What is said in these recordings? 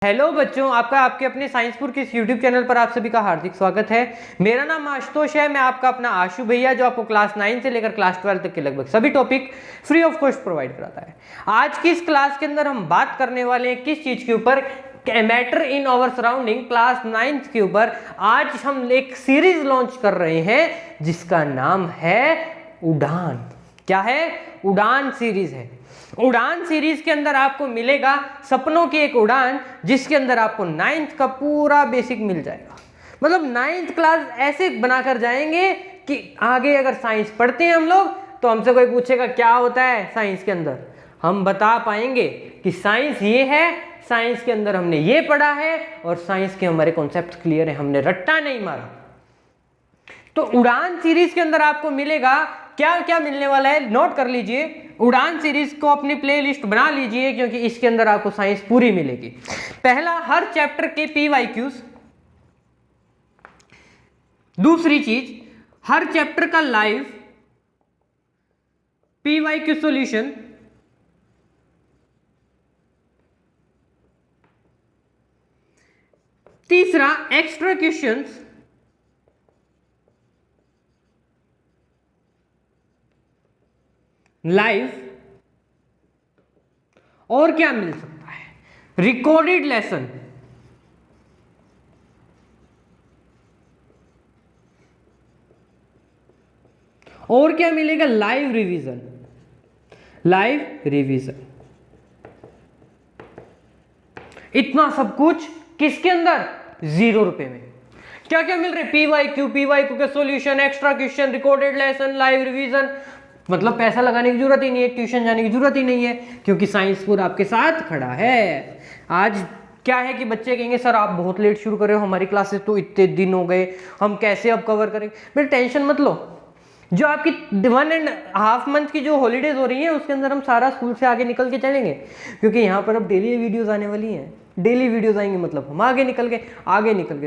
Hello बच्चों, आपका आपके अपने साइंसपुर के इस यूट्यूब चैनल पर आप सभी का हार्दिक स्वागत है। मेरा नाम आशुतोष है। मैं आपका अपना आशु भैया, जो आपको क्लास 9 से लेकर क्लास 12 तक के लगभग सभी topic free of cost provide कराता है। आज की इस क्लास के अंदर हम बात करने वाले हैं किस चीज के ऊपर, matter in our surrounding, class 9 के ऊपर। आज हम एक सीरीज लॉन्च कर रहे हैं जिसका नाम है उड़ान। क्या है? उड़ान सीरीज है। उड़ान सीरीज के अंदर आपको मिलेगा सपनों की एक उड़ान, जिसके अंदर आपको 9th का पूरा बेसिक मिल जाएगा। मतलब 9th क्लास ऐसे बनाकर जाएंगे कि आगे अगर साइंस पढ़ते हैं हम लोग तो हमसे कोई पूछेगा क्या होता है साइंस के अंदर, हम बता पाएंगे कि साइंस ये है, साइंस के अंदर हमने ये पढ़ा है और साइंस के हमारे कॉन्सेप्ट क्लियर है, हमने रट्टा नहीं मारा। तो उड़ान सीरीज के अंदर आपको मिलेगा क्या क्या मिलने वाला है, नोट कर लीजिए। उड़ान सीरीज को अपनी प्लेलिस्ट बना लीजिए, क्योंकि इसके अंदर आपको साइंस पूरी मिलेगी। पहला, हर चैप्टर के PYQs। दूसरी चीज, हर चैप्टर का लाइव PYQ सॉल्यूशन। तीसरा, एक्स्ट्रा क्वेश्चंस। लाइव। और क्या मिल सकता है? Recorded lesson. और क्या मिलेगा? Live revision. Live revision. इतना सब कुछ किसके अंदर? 0 रुपए में। क्या क्या मिल रहे? PYQ के solution, extra question, recorded lesson, live revision. मतलब पैसा लगाने की जरूरत ही नहीं है, ट्यूशन जाने की जरूरत ही नहीं है, क्योंकि साइंस पूरा आपके साथ खड़ा है। आज क्या है कि बच्चे कहेंगे सर आप बहुत लेट शुरू कर रहे हो, हमारी क्लासेस तो इतने दिन हो गए, हम कैसे अब कवर करेंगे। फिर टेंशन मत लो, जो आपकी 1.5 मंथ की जो हॉलीडेज हो रही है उसके अंदर हम सारा स्कूल से आगे निकल के चलेंगे, क्योंकि यहाँ पर अब डेली वीडियोस आने वाली हैं। डेली वीडियोस आएंगे मतलब हम आगे निकल गए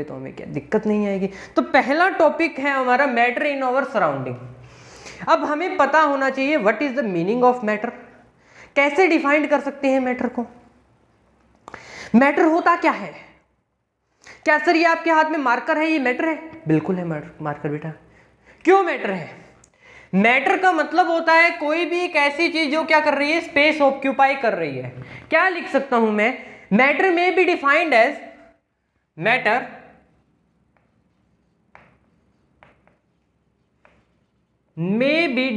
तो हमें क्या दिक्कत नहीं आएगी। तो पहला टॉपिक है हमारा मैटर इन आवर सराउंडिंग। अब हमें पता होना चाहिए what is the meaning of matter. कैसे डिफाइंड कर सकते हैं मैटर को? मैटर होता क्या है? क्या सर ये आपके हाथ में मार्कर है, ये मैटर है? बिल्कुल है मार्कर बेटा। क्यों मैटर है? मैटर का मतलब होता है कोई भी एक ऐसी चीज जो क्या कर रही है, स्पेस ऑक्यूपाई कर रही है। क्या लिख सकता हूं मैं? Matter may be defined as matter may be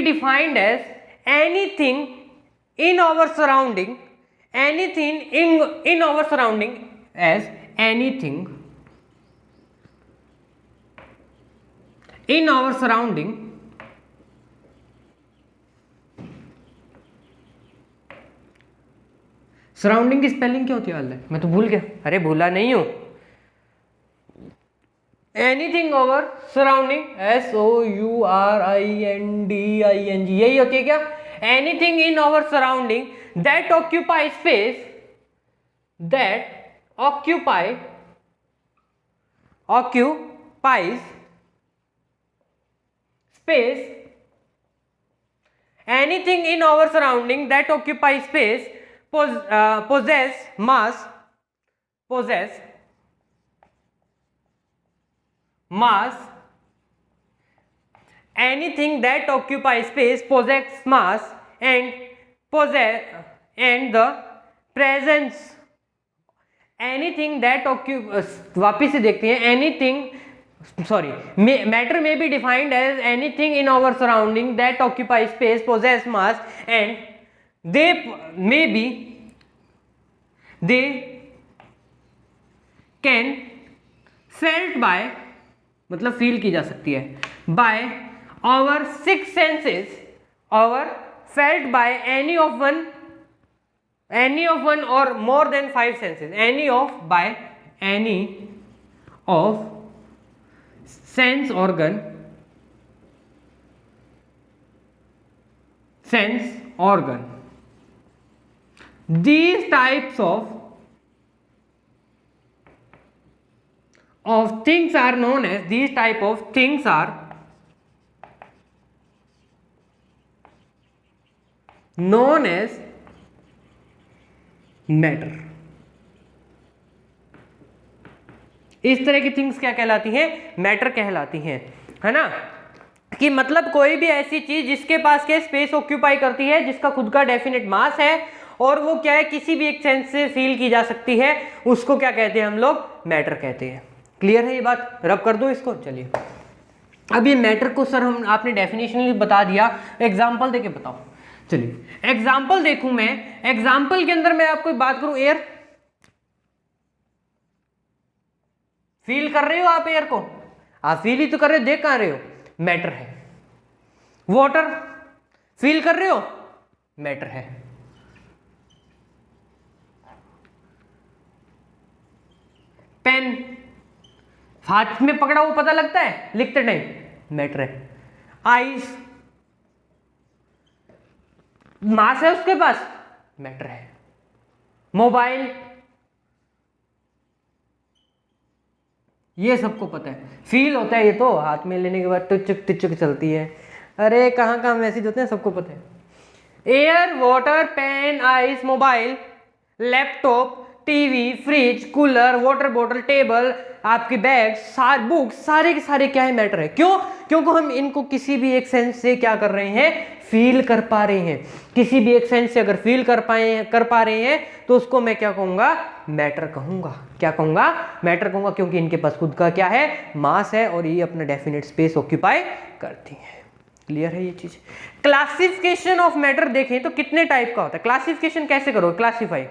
defined as anything in our surrounding, anything in our surrounding as anything in our surrounding surrounding की स्पेलिंग क्या होती है? वाला मैं तो भूल गया। अरे भूला नहीं हूं। एनीथिंग ओवर सराउंडिंग, SOURINDING, यही होती है क्या? Anything in over surrounding that occupy space, that occupies space, anything in our surrounding that occupies space, possess mass, anything that occupies space possess mass and the presence, anything that वापिस से देखते हैं। Matter may be defined as anything in our surrounding that occupy space, possess mass and they can felt by, मतलब feel की जा सकती है, by our 6 senses, felt by any of one or more than 5 senses, any of sense organ, these types of things are known as, these type of things are known as matter. इस तरह की things क्या कहलाती हैं? Matter कहलाती हैं, है ना। कि मतलब कोई भी ऐसी चीज जिसके पास क्या स्पेस ऑक्यूपाई करती है, जिसका खुद का डेफिनेट मास है और वो क्या है किसी भी एक सेंस से फील की जा सकती है, उसको क्या कहते हैं हम लोग? मैटर कहते हैं। क्लियर है ये बात? रब कर दो इसको। चलिए अब ये मैटर को सर हम आपने डेफिनेशनली बता दिया, एग्जाम्पल देके बताओ। चलिए एग्जाम्पल देखूं मैं। एग्जाम्पल के अंदर मैं आपको बात करूं, एयर फील कर रहे हो आप? एयर को आप फील ही तो कर रहे हो, देख कहां रहे हो? मैटर है। वाटर फील कर रहे हो? मैटर है। पेन हाथ में पकड़ा हुआ पता लगता है लिखते टाइम, मैटर है। आइस मास है उसके पास, मैटर है। मोबाइल ये सबको पता है, फील होता है ये तो, हाथ में लेने के बाद टिचक टिचक चलती है। अरे कहाँ कहाँ मैसेज होते हैं सबको पता है। Air, water, pen, ice, mobile, laptop, TV, fridge, cooler, water bottle, table, आपकी बैग, बुक, सारे के सारे क्या है? मैटर है। क्यों? क्योंकि हम इनको किसी भी एक सेंस से क्या कर रहे हैं? फील कर पा रहे हैं। किसी भी एक सेंस से अगर फील कर पा रहे हैं तो उसको मैं क्या कहूंगा? मैटर कहूंगा। क्या कहूंगा? मैटर कहूंगा, क्योंकि इनके पास खुद का क्या है? मास है और ये अपना डेफिनेट स्पेस ऑक्यूपाई करती है। क्लियर है ये चीज? क्लासिफिकेशन ऑफ मैटर देखें तो कितने टाइप का होता है? क्लासिफिकेशन कैसे करोगे? क्लासीफाई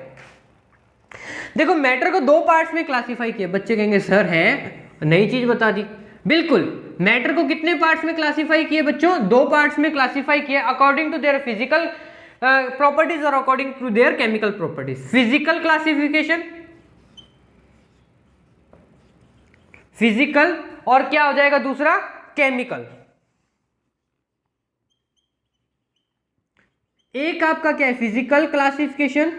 देखो, मैटर को दो पार्ट्स में क्लासिफाई किया। बच्चे कहेंगे सर है नई चीज बता दी। बिल्कुल, मैटर को कितने पार्ट्स में क्लासिफाई किए बच्चों? दो पार्ट्स में क्लासिफाई किया, according to their physical properties और according to their chemical properties. Physical classification, physical, और क्या हो जाएगा दूसरा? केमिकल। एक आपका क्या है? फिजिकल क्लासिफिकेशन,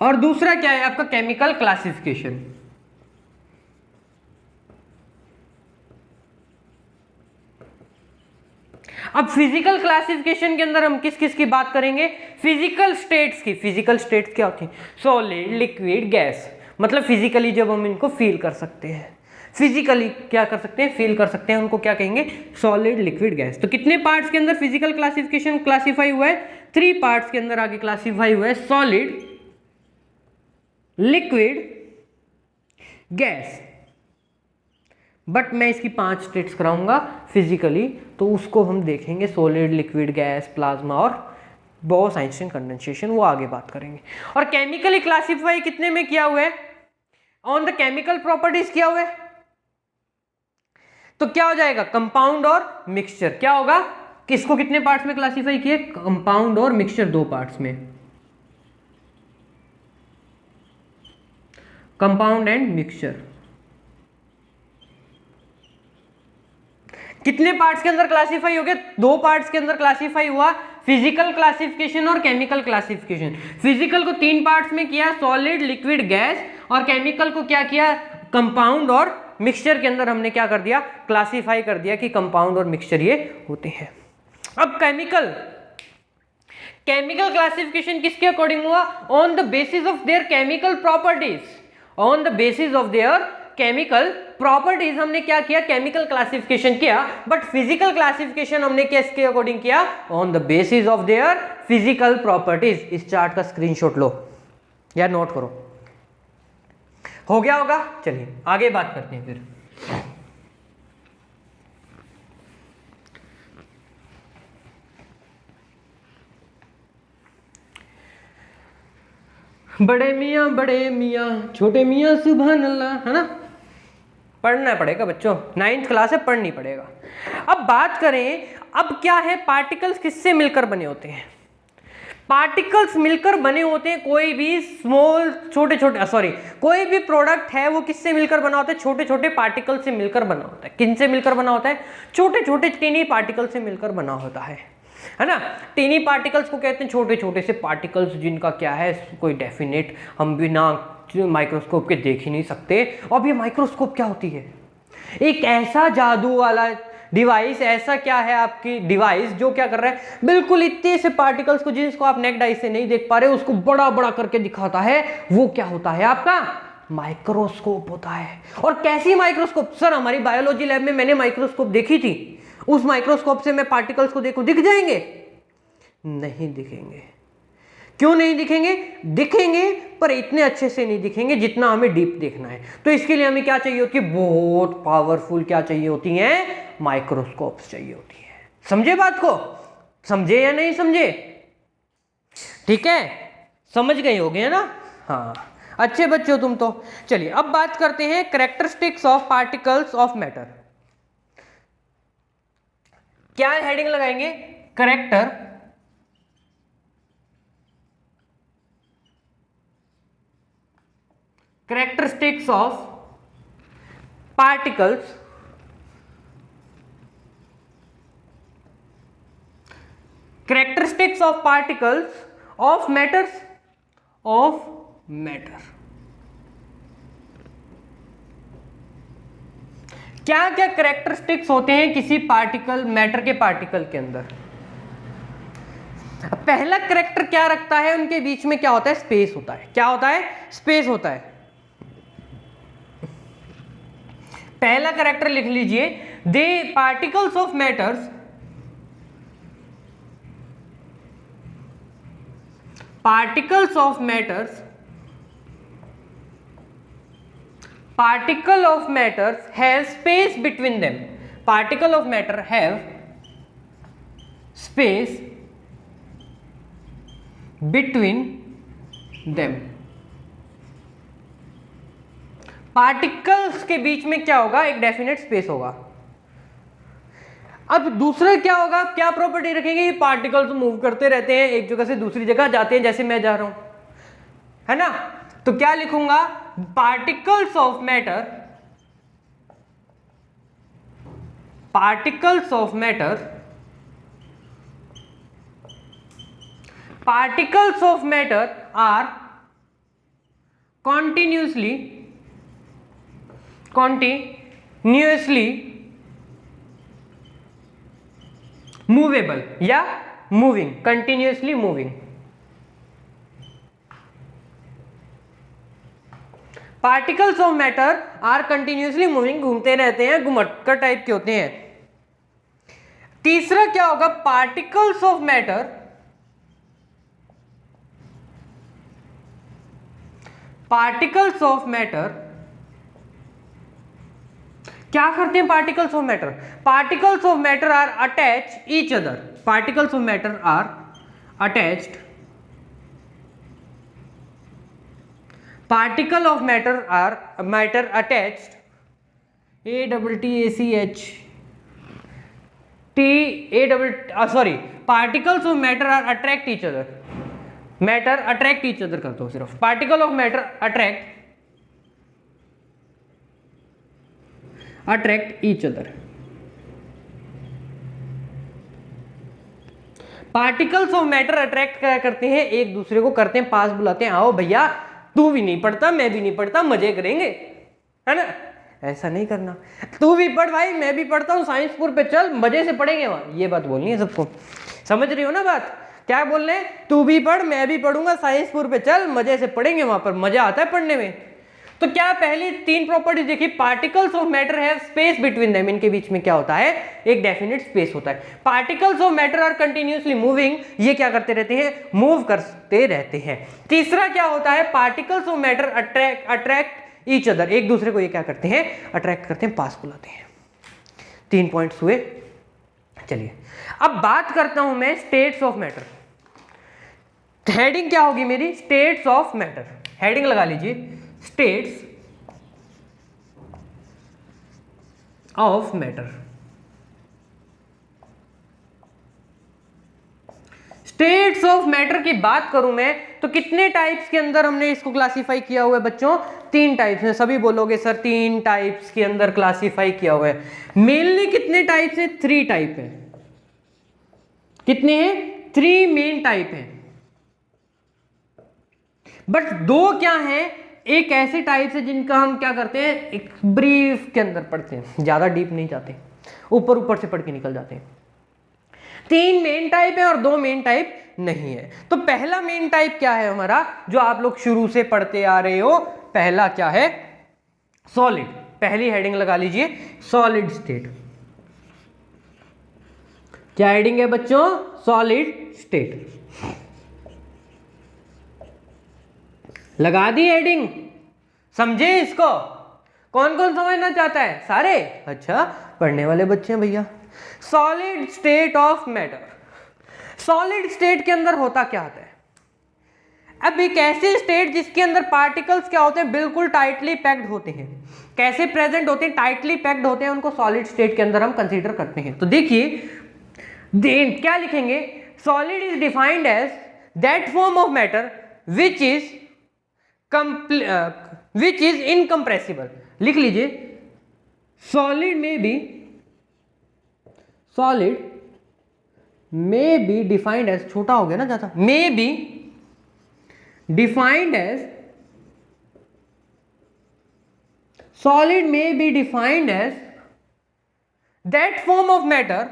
और दूसरा क्या है आपका? Chemical classification. अब फिजिकल क्लासिफिकेशन के अंदर हम किस किस की बात करेंगे? फिजिकल स्टेट्स की। फिजिकल स्टेट्स क्या होती हैं? Solid, liquid, gas. मतलब फिजिकली जब हम इनको फील कर सकते हैं, फिजिकली क्या कर सकते हैं? फील कर सकते हैं, उनको क्या कहेंगे? Solid, liquid, gas. तो कितने पार्ट्स के अंदर फिजिकल क्लासिफिकेशन क्लासीफाई हुआ है? 3 पार्ट्स के अंदर आगे क्लासीफाई हुआ है, सॉलिड, लिक्विड, गैस। बट मैं इसकी 5 स्टेट्स कराऊंगा फिजिकली, तो उसको हम देखेंगे सॉलिड, लिक्विड, गैस, प्लाज्मा और बोस-आइंस्टीन कंडेंसेशन, वो आगे बात करेंगे। और केमिकली क्लासिफाई कितने में किया हुआ है? ऑन द केमिकल प्रॉपर्टीज किया हुआ है। तो क्या हो जाएगा? कंपाउंड और मिक्सचर। क्या होगा? किसको कितने पार्ट्स में क्लासिफाई किए? कंपाउंड और मिक्सचर 2 पार्ट्स में, कंपाउंड एंड मिक्सचर। कितने पार्ट्स के अंदर क्लासिफाई हो गए? 2 पार्ट्स के अंदर क्लासिफाई हुआ, फिजिकल क्लासिफिकेशन और केमिकल क्लासिफिकेशन। फिजिकल को 3 पार्ट्स में किया, सॉलिड, लिक्विड, गैस, और केमिकल को क्या किया? कंपाउंड और मिक्सचर के अंदर हमने क्या कर दिया? क्लासिफाई कर दिया कि कंपाउंड और मिक्सचर ये होते हैं। अब केमिकल क्लासिफिकेशन किसके अकॉर्डिंग हुआ? On the basis of their chemical properties. On the basis of their chemical properties हमने क्या किया? केमिकल क्लासिफिकेशन किया। बट फिजिकल क्लासिफिकेशन हमने किसके अकॉर्डिंग किया? On the basis of their physical properties. इस चार्ट का स्क्रीनशॉट लो या नोट करो। हो गया होगा? चलिए आगे बात करते हैं फिर। बड़े मियाँ छोटे मियाँ सुभान अल्लाह, है ना? पढ़ना पड़ेगा बच्चों, 9th क्लास है, पढ़नी पड़ेगा। अब बात करें, अब क्या है? पार्टिकल्स किससे मिलकर बने होते हैं? पार्टिकल्स मिलकर बने होते हैं, कोई भी स्मॉल कोई भी प्रोडक्ट है वो किससे मिलकर बना होता है? छोटे छोटे पार्टिकल से मिलकर बना होता है। किन से मिलकर बना होता है? छोटे छोटे टीनी पार्टिकल से मिलकर बना होता है ना? टीनी पार्टिकल्स को कहते हैं छोटे छोटे से पार्टिकल्स, जिनका क्या है? कोई डेफिनेट हम बिना माइक्रोस्कोप के देख ही नहीं सकते। अब ये माइक्रोस्कोप क्या होती है? एक ऐसा जादू वाला डिवाइस ऐसा क्या है आपकी डिवाइस जो क्या कर रहा है, बिल्कुल इतने से पार्टिकल्स को जिसको आप नेक्ड आई से नहीं देख पा रहे उसको बड़ा बड़ा करके दिखाता है, वो क्या होता है आपका माइक्रोस्कोप होता है। और कैसी माइक्रोस्कोप, सर हमारी बायोलॉजी लैब में मैंने माइक्रोस्कोप देखी थी, उस माइक्रोस्कोप से मैं पार्टिकल्स को देखूं, दिख जाएंगे? नहीं दिखेंगे। क्यों नहीं दिखेंगे? दिखेंगे पर इतने अच्छे से नहीं दिखेंगे जितना हमें डीप देखना है। तो इसके लिए हमें क्या चाहिए होती है, बहुत पावरफुल क्या चाहिए होती है, माइक्रोस्कोप्स चाहिए होती है। समझे बात को? समझे या नहीं समझे? ठीक है, समझ गए होगे ना? हाँ, अच्छे बच्चे हो तुम तो। चलिए अब बात करते हैं characteristics of particles of matter. क्या हेडिंग लगाएंगे, characteristics of particles characteristics of particles of matters of matter. क्या क्या कैरेक्टरिस्टिक्स होते हैं किसी पार्टिकल, मैटर के पार्टिकल के अंदर? पहला कैरेक्टर क्या रखता है, उनके बीच में क्या होता है, स्पेस होता है। क्या होता है? स्पेस होता है। पहला कैरेक्टर लिख लीजिए, the particles of matters, particles of matters, particle of matters have space between them, particle of matter have space between them। Particles के बीच में क्या होगा, एक डेफिनेट स्पेस होगा। अब दूसरा क्या होगा, क्या प्रॉपर्टी रखेंगे, ये पार्टिकल्स मूव करते रहते हैं, एक जगह से दूसरी जगह जाते हैं, जैसे मैं जा रहा हूं, है ना? तो क्या लिखूंगा, particles of matter, particles of matter, particles of matter are continuously movable या moving, continuously moving. Particles of matter are continuously moving, घूमते रहते हैं, घुमक्कर टाइप के होते हैं। तीसरा क्या होगा, particles of matter, particles of matter क्या करते हैं, particles of matter, particles of matter are attach each other, particles of matter are attached, particle of matter are matter attached, particles of matter are attract each other, matter attract each other कर दो सिर्फ, particle of matter attract each other. Particles of matter attract क्या करते हैं, एक दूसरे को करते हैं, पास बुलाते हैं, आओ भैया तू भी नहीं पढ़ता मैं भी नहीं पढ़ता, मजे करेंगे, है ना? ऐसा नहीं करना, तू भी पढ़ भाई मैं भी पढ़ता हूँ, साइंसपुर पे चल मजे से पढ़ेंगे वहां, ये बात बोलनी है सबको। समझ रही हो ना बात? क्या बोल रहे हैं, तू भी पढ़ मैं भी पढ़ूंगा, साइंसपुर पे चल मजे से पढ़ेंगे, वहां पर मजा आता है पढ़ने में। तो क्या पहली तीन प्रॉपर्टीज देखी, particles of matter have space between them, इनके बीच में क्या होता है, एक डेफिनेट स्पेस होता है। Particles of matter are continuously moving, ये क्या करते रहते हैं, मूव करते रहते हैं। तीसरा क्या होता है, particles of matter attract each other, एक दूसरे को ये क्या करते हैं, अट्रैक्ट करते हैं, पास बुलाते हैं। 3 पॉइंट्स हुए। चलिए अब बात करता हूं मैं स्टेट्स ऑफ मैटर। हेडिंग क्या होगी मेरी, स्टेट्स ऑफ मैटर, हेडिंग लगा लीजिए, states of matter. States of matter की बात करूं मैं तो कितने टाइप्स के अंदर हमने इसको क्लासिफाई किया हुआ है बच्चों, 3 टाइप्स में। सभी बोलोगे सर 3 टाइप्स के अंदर क्लासिफाई किया हुआ है। मेनली कितने टाइप्स है, 3 टाइप है। कितने हैं, 3 मेन टाइप है, बट 2 क्या है, एक ऐसे टाइप्स है जिनका हम क्या करते हैं, एक ब्रीफ के अंदर पढ़ते हैं, ज्यादा डीप नहीं जाते। ऊपर ऊपर से पढ़ के निकल जाते हैं। 3 मेन टाइप है और 2 मेन टाइप नहीं है। तो पहला मेन टाइप क्या है हमारा, जो आप लोग शुरू से पढ़ते आ रहे हो, पहला क्या है, सॉलिड। पहली हेडिंग लगा लीजिए, सॉलिड स्टेट। क्या हेडिंग है बच्चों, सॉलिड स्टेट। लगा दी हेडिंग, समझे इसको, कौन कौन समझना चाहता है, सारे, अच्छा पढ़ने वाले बच्चे हैं भैया। Solid state of matter. Solid state के अंदर होता क्या होता है, अब एक ऐसे स्टेट जिसके अंदर पार्टिकल्स क्या होते हैं, बिल्कुल टाइटली पैक्ड होते हैं। कैसे प्रेजेंट होते हैं, टाइटली पैक्ड होते हैं, उनको सॉलिड स्टेट के अंदर हम कंसीडर करते हैं। तो देखिए क्या लिखेंगे, solid is defined as that form of matter which is incompressible. लिख लीजिए, सॉलिड में बी डिफाइंड एज, छोटा हो गया ना ज्यादा, may be defined as, solid may be defined as that form of matter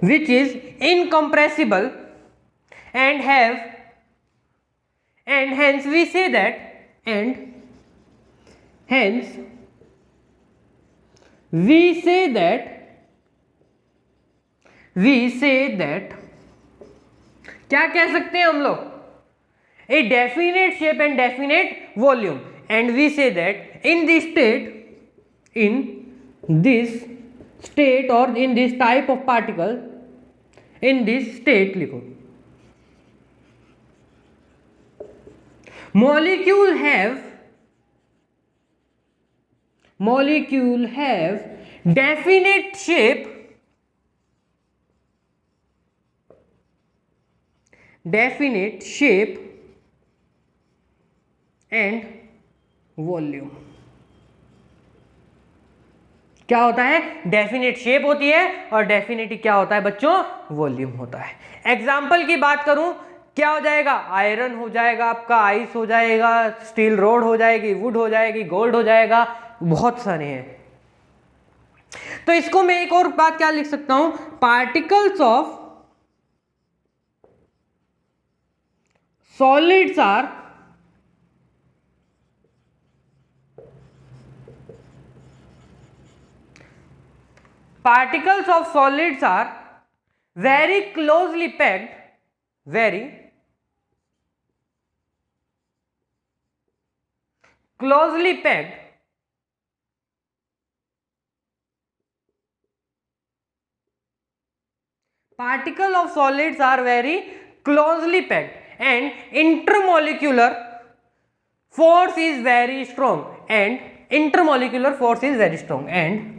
which is incompressible, and hence we say that क्या कह सकते हैं हम लोग, a definite shape and definite volume, and we say that in this state or in this type of particle, in this state लिखो, molecule have definite shape and volume। क्या होता है, डेफिनेट शेप होती है और डेफिनेट क्या होता है बच्चों, वॉल्यूम होता है। एग्जाम्पल की बात करूं, क्या हो जाएगा, आयरन हो जाएगा आपका, आइस हो जाएगा, स्टील रोड हो जाएगी, वुड हो जाएगी, गोल्ड हो जाएगा, बहुत सारे हैं। तो इसको मैं एक और बात क्या लिख सकता हूं, particles of solids are very closely packed, particle of solids are very closely packed and intermolecular force is very strong, and intermolecular force is very strong, and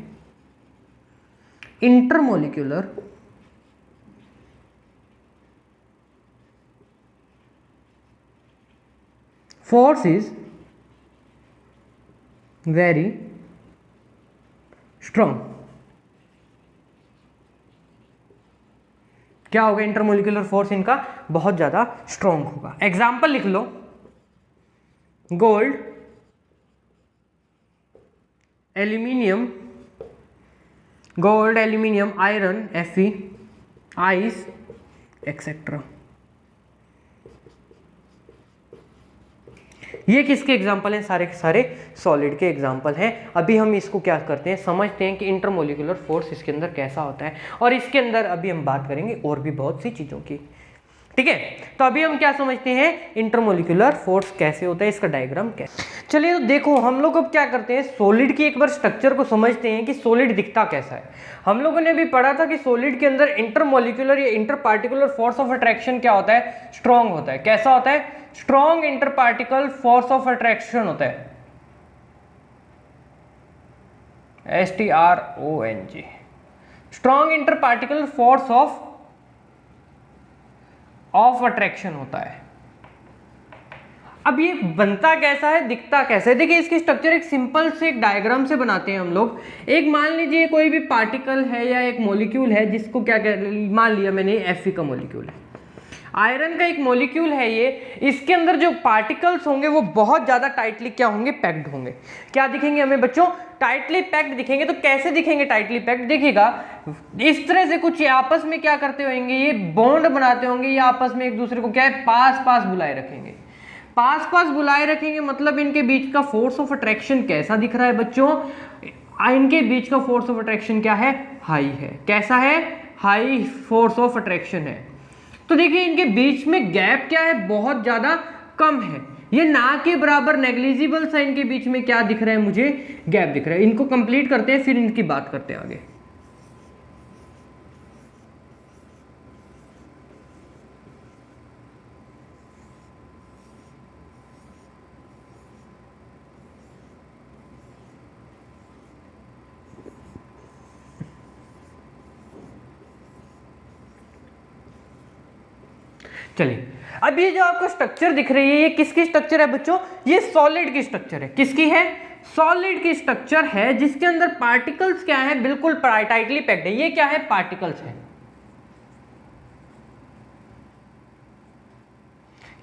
intermolecular force is very strong। क्या होगा, intermolecular force इनका बहुत ज्यादा strong होगा। Example लिख लो, gold, aluminium, iron Fe, ice etcetera. ये किसके एग्जाम्पल हैं, सारे के सारे सॉलिड के एग्जाम्पल हैं। अभी हम इसको क्या करते हैं, समझते हैं कि इंटरमोलिकुलर फोर्स इसके अंदर कैसा होता है, और इसके अंदर अभी हम बात करेंगे और भी बहुत सी चीज़ों की, ठीक है। तो अभी हम क्या समझते हैं, इंटरमोलिकुलर फोर्स कैसे होता है, इसका डायग्राम कैसे। चलिए तो देखो, हम लोग अब क्या करते हैं, सॉलिड की एक बार स्ट्रक्चर को समझते हैं कि सॉलिड दिखता कैसा है। हम लोगों ने भी पढ़ा था कि सॉलिड के अंदर इंटरमोलिकुलर या inter particular force of attraction क्या होता है, स्ट्रॉन्ग होता है। कैसा होता है, strong inter particle force of attraction होता है, STRONG, strong inter particle force of attraction होता है। अब ये बनता कैसा है, दिखता कैसा है, देखिए इसकी स्ट्रक्चर एक सिंपल से एक डायग्राम से बनाते हैं हम लोग। एक मान लीजिए कोई भी पार्टिकल है या एक मॉलिक्यूल है, जिसको क्या मान लिया मैंने Fe का मॉलिक्यूल है, आयरन का एक मॉलिक्यूल है ये। इसके अंदर जो पार्टिकल्स होंगे वो बहुत ज़्यादा टाइटली क्या होंगे, पैक्ड होंगे। क्या दिखेंगे हमें बच्चों, टाइटली पैक्ड दिखेंगे। तो कैसे दिखेंगे टाइटली पैक्ड, देखिएगा इस तरह से कुछ आपस में क्या करते होंगे, ये बॉन्ड बनाते होंगे, ये आपस में एक दूसरे को क्या है, पास पास बुलाए रखेंगे। पास पास बुलाए रखेंगे मतलब इनके बीच का फोर्स ऑफ अट्रैक्शन कैसा दिख रहा है बच्चों, इनके बीच का फोर्स ऑफ अट्रैक्शन क्या है, हाई है। कैसा है, हाई फोर्स ऑफ अट्रैक्शन है। तो देखिए इनके बीच में गैप क्या है, बहुत ज्यादा कम है, ये ना के बराबर नेग्लिजिबल सा इनके बीच में क्या दिख रहा है, मुझे गैप दिख रहा है। इनको कंप्लीट करते हैं फिर इनकी बात करते हैं आगे। चलिए अब ये जो आपको स्ट्रक्चर दिख रही है, ये किसकी स्ट्रक्चर है बच्चों, ये सॉलिड की स्ट्रक्चर है। किसकी है, सॉलिड की स्ट्रक्चर है, जिसके अंदर पार्टिकल्स क्या है, बिल्कुल टाइटली पैक्ड है। ये क्या है, पार्टिकल्स है।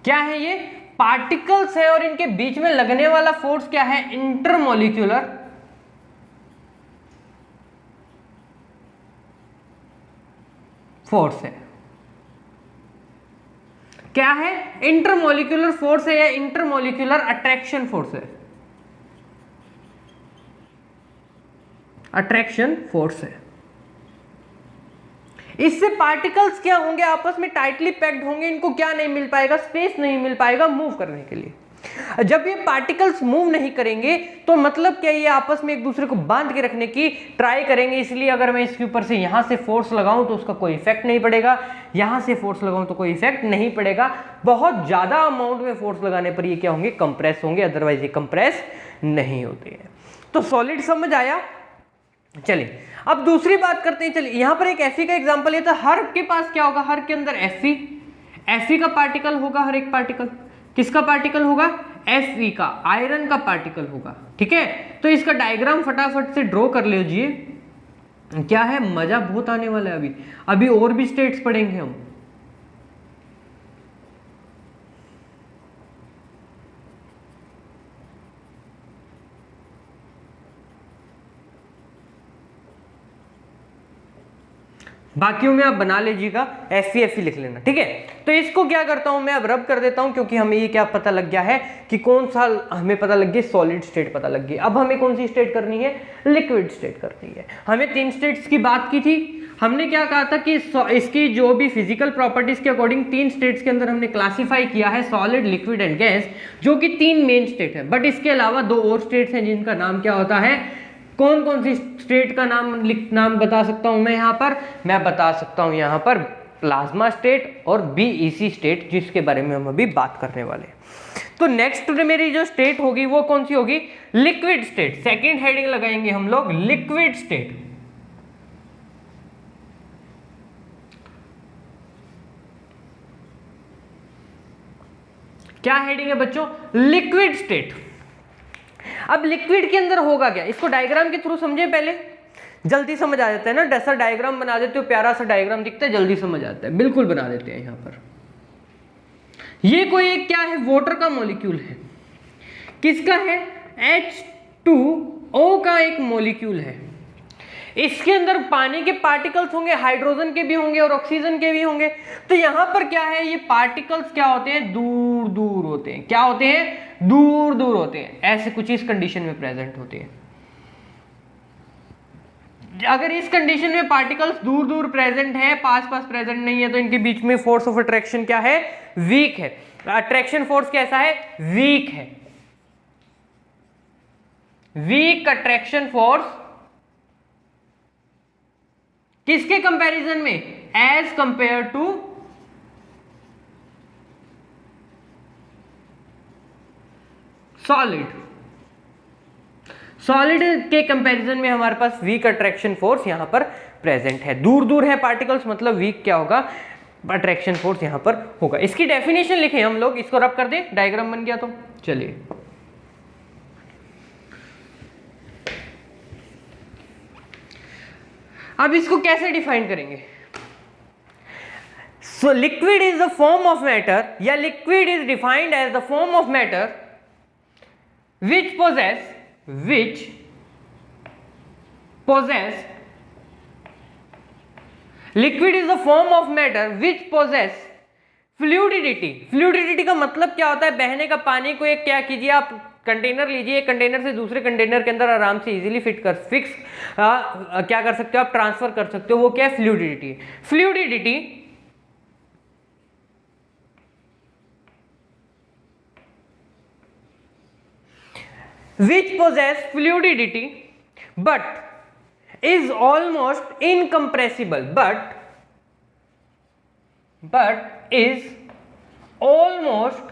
क्या है ये, पार्टिकल्स है, और इनके बीच में लगने वाला फोर्स क्या है, इंटरमोलिक्यूलर फोर्स है। क्या है, इंटरमोलिक्यूलर फोर्स है या इंटरमोलिक्यूलर अट्रैक्शन फोर्स है, अट्रैक्शन फोर्स है। इससे पार्टिकल्स क्या होंगे, आपस में टाइटली पैक्ड होंगे, इनको क्या नहीं मिल पाएगा, स्पेस नहीं मिल पाएगा मूव करने के लिए। जब ये पार्टिकल्स मूव नहीं करेंगे तो मतलब क्या, ये आपस में एक दूसरे को बांध के रखने की ट्राई करेंगे। इसलिए अगर मैं इसके ऊपर से यहां से फोर्स लगाऊं तो उसका कोई इफेक्ट नहीं पड़ेगा, यहां से फोर्स लगाऊं तो कोई इफेक्ट नहीं पड़ेगा। बहुत ज्यादा अमाउंट में फोर्स लगाने पर ये क्या होंगे, कंप्रेस होंगे, अदरवाइज ये कंप्रेस नहीं होते हैं। तो सॉलिड समझ आया। चलिए अब दूसरी बात करते हैं। चलिए यहां पर एक Fe का एग्जांपल लेता है। हर के पास क्या होगा, हर के अंदर Fe का पार्टिकल होगा, हर एक पार्टिकल किसका पार्टिकल होगा, Fe का, आयरन का पार्टिकल होगा। ठीक है, तो इसका डायग्राम फटाफट से ड्रॉ कर लीजिए। क्या है, मजा बहुत आने वाला है। अभी और भी स्टेट्स पढ़ेंगे हम। बाकियों में आप बना लीजिएगा, Fe लिख लेना। ठीक है, तो इसको क्या करता हूं मैं, अब रब कर देता हूं, क्योंकि हमें ये क्या पता लग गया है कि कौन सा, हमें पता लग गया सॉलिड स्टेट पता लग गई। अब हमें कौन सी स्टेट करनी है, लिक्विड स्टेट करनी है। हमें 3 स्टेट्स की बात की थी। हमने क्या कहा था कि इसकी जो भी फिजिकल प्रॉपर्टीज के अकॉर्डिंग 3 स्टेट्स के अंदर हमने क्लासिफाई किया है, सॉलिड, लिक्विड एंड गैस, जो कि 3 मेन स्टेट है। बट इसके अलावा 2 और स्टेट्स हैं जिनका नाम क्या होता है, कौन कौन सी स्टेट का नाम बता सकता हूं मैं यहां पर, मैं बता सकता हूं यहां पर प्लाज्मा स्टेट और बीईसी स्टेट, जिसके बारे में हम अभी बात करने वाले हैं। तो नेक्स्ट मेरी जो स्टेट होगी वो कौन सी होगी, लिक्विड स्टेट। सेकंड हेडिंग लगाएंगे हम लोग, लिक्विड स्टेट। क्या हेडिंग है बच्चों, लिक्विड स्टेट। अब लिक्विड के अंदर होगा क्या, इसको डायग्राम के थ्रू समझे, पहले जल्दी समझ आ जाता है ना। जैसा डायग्राम बना देते हो, प्यारा सा डायग्राम दिखता है, जल्दी समझ आता है, बिल्कुल बना देते हैं। यहां पर ये कोई एक क्या है, वाटर का मॉलिक्यूल है। किसका है, H2O का एक मॉलिक्यूल है। इसके अंदर पानी के पार्टिकल्स होंगे, हाइड्रोजन के भी होंगे और ऑक्सीजन के भी होंगे। तो यहां पर क्या है, ये पार्टिकल्स क्या होते हैं, दूर दूर होते हैं। क्या होते हैं, दूर दूर होते हैं। ऐसे कुछ इस कंडीशन में प्रेजेंट होते हैं। अगर इस कंडीशन में पार्टिकल्स दूर दूर प्रेजेंट है, पास पास प्रेजेंट नहीं है, तो इनके बीच में फोर्स ऑफ अट्रैक्शन क्या है, वीक है। अट्रैक्शन फोर्स कैसा है, वीक है। वीक अट्रैक्शन फोर्स किसके कंपैरिजन में, as compare to solid. Solid के कंपैरिजन में हमारे पास वीक अट्रैक्शन फोर्स यहां पर प्रेजेंट है। दूर दूर है पार्टिकल्स, मतलब वीक क्या होगा, अट्रैक्शन फोर्स यहां पर होगा। इसकी डेफिनेशन लिखे हम लोग, इसको रब कर दें, डायग्राम बन गया तो चलिए। अब इसको कैसे डिफाइन करेंगे? So liquid is the form of matter, या liquid is defined as the form of matter which possess liquid is the form of matter which possess fluidity। Fluidity का मतलब क्या होता है? बहने का पानी को एक क्या कीजिए, आप कंटेनर लीजिए, कंटेनर से दूसरे कंटेनर के अंदर आराम से इजीली क्या कर सकते हो आप, ट्रांसफर कर सकते हो। वो क्या है? Fluidity. Fluidity which possess fluidity but is almost incompressible, but is almost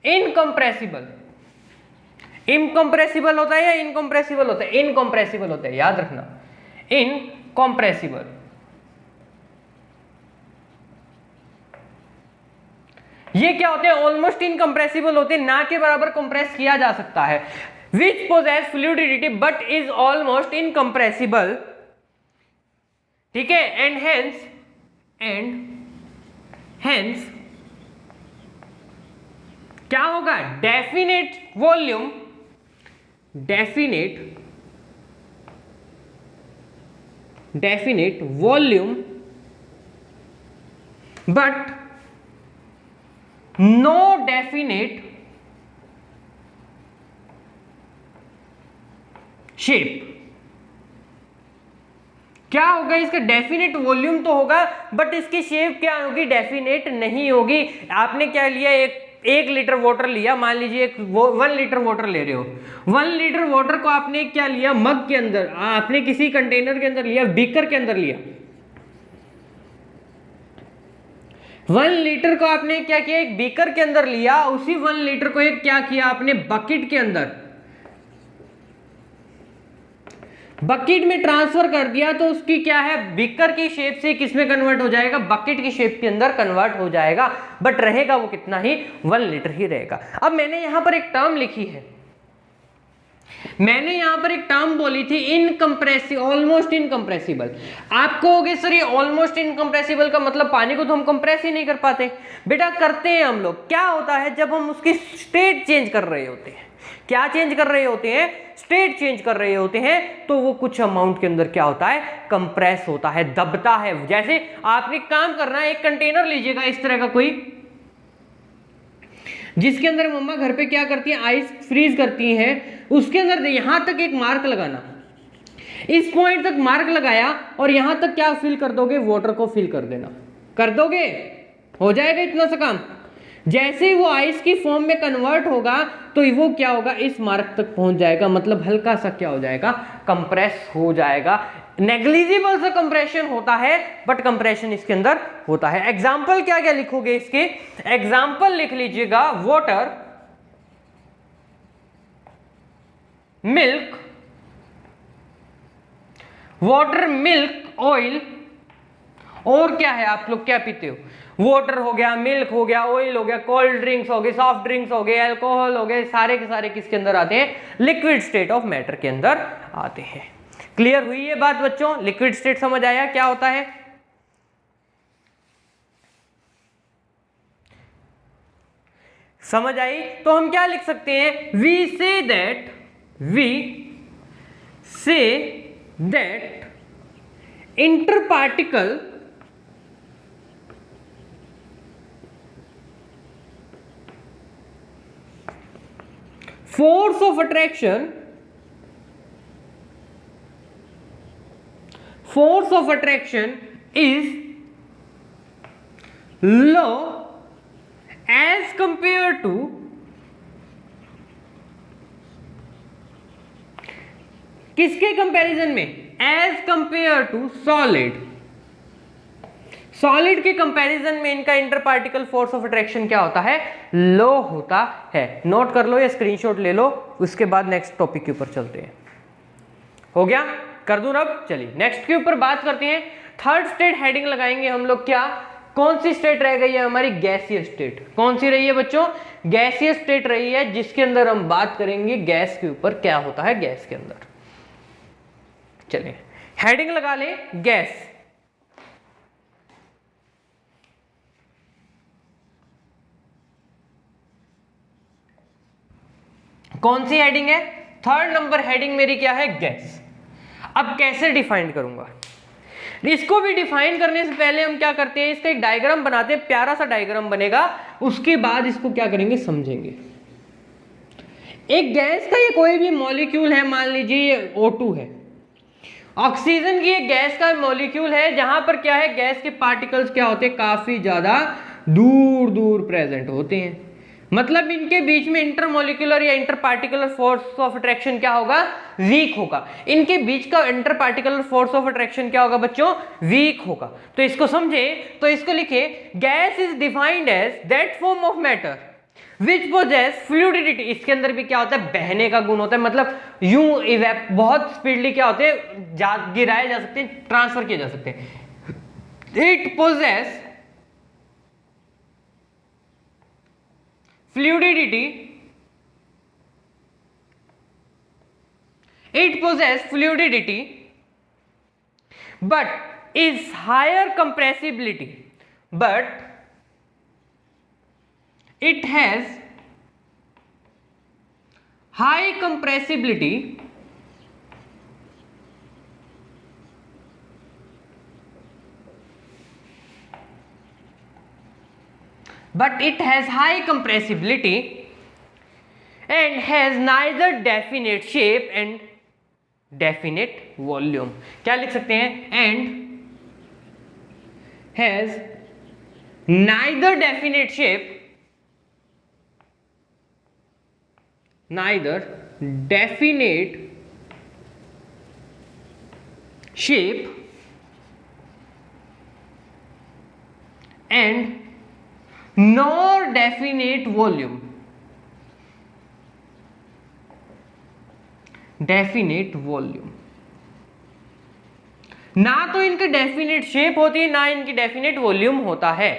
incompressible। Incompressible होता है या इनकम्प्रेसिबल होता है? इनकम्प्रेसिबल होता है, याद रखना, इनकम्प्रेसिबल। ये क्या होते हैं? ऑलमोस्ट इनकम्प्रेसिबल होते हैं, ना के बराबर कंप्रेस किया जा सकता है। Which possess fluidity but is almost incompressible, ठीक है, एंड हेंस क्या होगा? Definite volume but no definite shape. क्या होगा इसका? डेफिनेट वॉल्यूम तो होगा बट इसकी शेप क्या होगी? डेफिनेट नहीं होगी। आपने क्या लिया, एक लीटर वाटर लिया, मान लीजिए 1 लीटर वाटर ले रहे हो। 1 लीटर वाटर को आपने क्या लिया? मग के अंदर, आपने किसी कंटेनर के अंदर लिया, बीकर के अंदर लिया। 1 लीटर को आपने क्या किया? एक बीकर के अंदर लिया। उसी 1 लीटर को एक क्या किया आपने? बकेट के अंदर, बकेट में ट्रांसफर कर दिया। तो उसकी क्या है? बीकर की शेप से किसमें कन्वर्ट हो जाएगा? बकेट की शेप के अंदर कन्वर्ट हो जाएगा, बट रहेगा वो कितना ही? 1 लीटर ही रहेगा। अब मैंने यहां पर एक टर्म लिखी है, मैंने यहां पर एक टर्म बोली थी इनकम्प्रेसिबल, ऑलमोस्ट इनकम्प्रेसिबल। आप कहोगे सर ये ऑलमोस्ट इनकम्प्रेसिबल का मतलब पानी को तो हम कंप्रेस ही नहीं कर पाते। बेटा करते हैं हम लोग। क्या होता है जब हम उसकी स्टेट चेंज कर रहे होते हैं? क्या चेंज कर रहे होते हैं? स्टेट चेंज कर रहे होते हैं, तो वो कुछ अमाउंट के अंदर क्या होता है? कंप्रेस होता है, दबता है। जैसे आपने काम करना है, एक कंटेनर लीजिएगा इस तरह का कोई, जिसके अंदर मम्मा घर पे क्या करती है? आइस फ्रीज करती हैं। उसके अंदर यहां तक एक मार्क लगाना, इस पॉइंट तक मार्क लगाया और यहां तक क्या फिल कर दोगे? वाटर को फिल कर देना। कर दोगे? हो जाएगा इतना सा काम। जैसे ही वो आइस की फॉर्म में कन्वर्ट होगा तो वो क्या होगा? इस मार्क तक पहुंच जाएगा, मतलब हल्का सा क्या हो जाएगा? कंप्रेस हो जाएगा। नेग्लिजिबल सा कंप्रेशन होता है, बट कंप्रेशन इसके अंदर होता है। एग्जाम्पल क्या क्या लिखोगे इसके? एग्जाम्पल लिख लीजिएगा, water, milk, water, milk, oil, और क्या है? आप लोग क्या पीते हो? वाटर हो गया, मिल्क हो गया, ऑयल हो गया, कोल्ड ड्रिंक्स हो गए, सॉफ्ट ड्रिंक्स हो गए, अल्कोहल हो गए, सारे के सारे किसके अंदर आते हैं? लिक्विड स्टेट ऑफ मैटर के अंदर आते हैं। क्लियर हुई ये बात बच्चों? लिक्विड स्टेट समझ आया क्या होता है? समझ आई? तो हम क्या लिख सकते हैं? We say that interparticle force of attraction is low as compared to किसके कंपैरिजन में? As compare to solid. Solid के कंपैरिजन में इनका inter particle force of attraction क्या होता है, लो होता है। नोट कर लो या स्क्रीनशॉट ले लो, उसके बाद नेक्स्ट टॉपिक के ऊपर चलते हैं। हो गया, कर दूं अब। चलिए नेक्स्ट के ऊपर बात करते हैं। थर्ड स्टेट हेडिंग लगाएंगे हम लोग, क्या कौन सी स्टेट रह गई है हमारी, गैसीय स्टेट। कौन सी रही है बच्चों, गैसीय स्टेट रही है, जिसके अंदर हम बात करेंगे गैस के ऊपर क्या होता है गैस के अंदर। चलिए हेडिंग लगा ले गैस। कौन सी हेडिंग है, थर्ड नंबर हेडिंग मेरी क्या है, गैस। अब कैसे डिफाइन करूंगा, इसको भी डिफाइन करने से पहले हम क्या करते हैं, इसका एक डायग्राम बनाते हैं, प्यारा सा डायग्राम बनेगा, उसके बाद इसको क्या करेंगे समझेंगे। एक गैस का ये कोई भी मॉलिक्यूल है, मान लीजिए ये O2 है, ऑक्सीजन की एक गैस का मॉलिक्यूल है, जहां पर क्या है गैस के पार्टिकल्स क्या होते हैं, काफी ज्यादा दूर दूर प्रेजेंट होते हैं। मतलब इनके बीच में इंटरमोलिकुलर या inter particular force of attraction क्या होगा, वीक होगा। इनके बीच का inter particular force of attraction क्या होगा बच्चों, वीक होगा। तो इसको समझे, तो इसको लिखे, gas is defined as that form of matter which possess fluidity. इसके अंदर भी क्या होता है, बहने का गुण होता है, मतलब यूं बहुत स्पीडली क्या होते हैं, गिराए जा सकते हैं, ट्रांसफर किए जा सकते हैं। It possess fluidity, it possesses fluidity but is higher compressibility, but it has high compressibility but it has high compressibility and has neither definite shape and definite volume। क्या लिख सकते हैं, and has neither definite shape, neither definite shape and nor definite volume, definite volume। ना तो इनकी definite shape होती है, ना इनकी डेफिनेट वॉल्यूम होता है।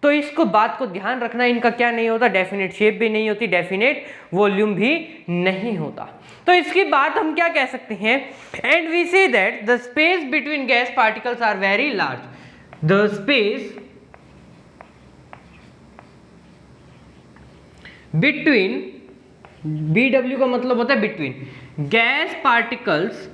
तो इसको बात को ध्यान रखना, इनका क्या नहीं होता, डेफिनेट शेप भी नहीं होती, डेफिनेट वॉल्यूम भी नहीं होता। तो इसकी बात हम क्या कह सकते हैं, and we say that the space between gas particles are very large. The space between, BW का मतलब होता है between, gas particles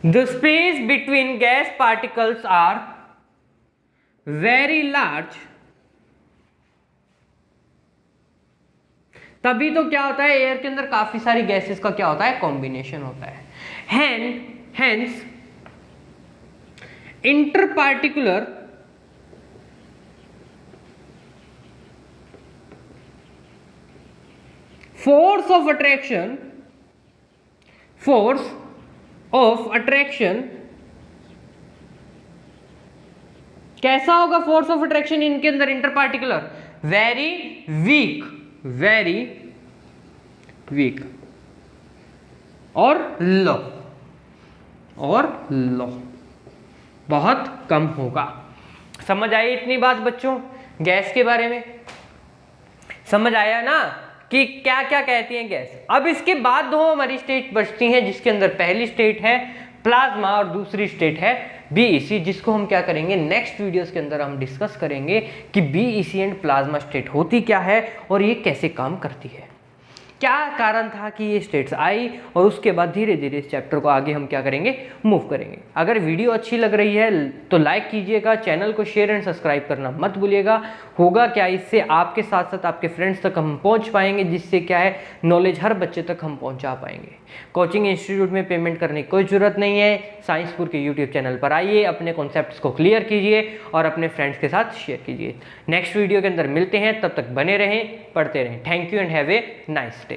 the space between gas particles are very large. तभी तो क्या होता है, एयर के अंदर काफी सारी गैसेस का क्या होता है, कॉम्बिनेशन होता है। Hence interparticular force of attraction, force of attraction कैसा होगा, फोर्स ऑफ अट्रैक्शन इनके अंदर interparticular very weak, very weak और लो, और लो, बहुत कम होगा। समझ आई इतनी बात बच्चों गैस के बारे में, समझ आया ना कि क्या क्या कहती है गैस। अब इसके बाद दो हमारी स्टेट बचती हैं, जिसके अंदर पहली स्टेट है प्लाज्मा और दूसरी स्टेट है बीईसी, जिसको हम क्या करेंगे नेक्स्ट वीडियोस के अंदर हम डिस्कस करेंगे कि बीईसी एंड प्लाज्मा स्टेट होती क्या है और ये कैसे काम करती है, क्या कारण था कि ये स्टेट्स आई, और उसके बाद धीरे धीरे इस चैप्टर को आगे हम क्या करेंगे, मूव करेंगे। अगर वीडियो अच्छी लग रही है तो लाइक कीजिएगा, चैनल को शेयर एंड सब्सक्राइब करना मत भूलिएगा। होगा क्या, इससे आपके साथ साथ आपके फ्रेंड्स तक हम पहुंच पाएंगे, जिससे क्या है नॉलेज हर बच्चे तक हम पहुंचा पाएंगे। कोचिंग इंस्टीट्यूट में पेमेंट करने की कोई ज़रूरत नहीं है, साइंसपुर के यूट्यूब चैनल पर आइए, अपने कॉन्सेप्ट्स को क्लियर कीजिए और अपने फ्रेंड्स के साथ शेयर कीजिए। नेक्स्ट वीडियो के अंदर मिलते हैं, तब तक बने रहें, पढ़ते रहें। Thank you and have a nice day.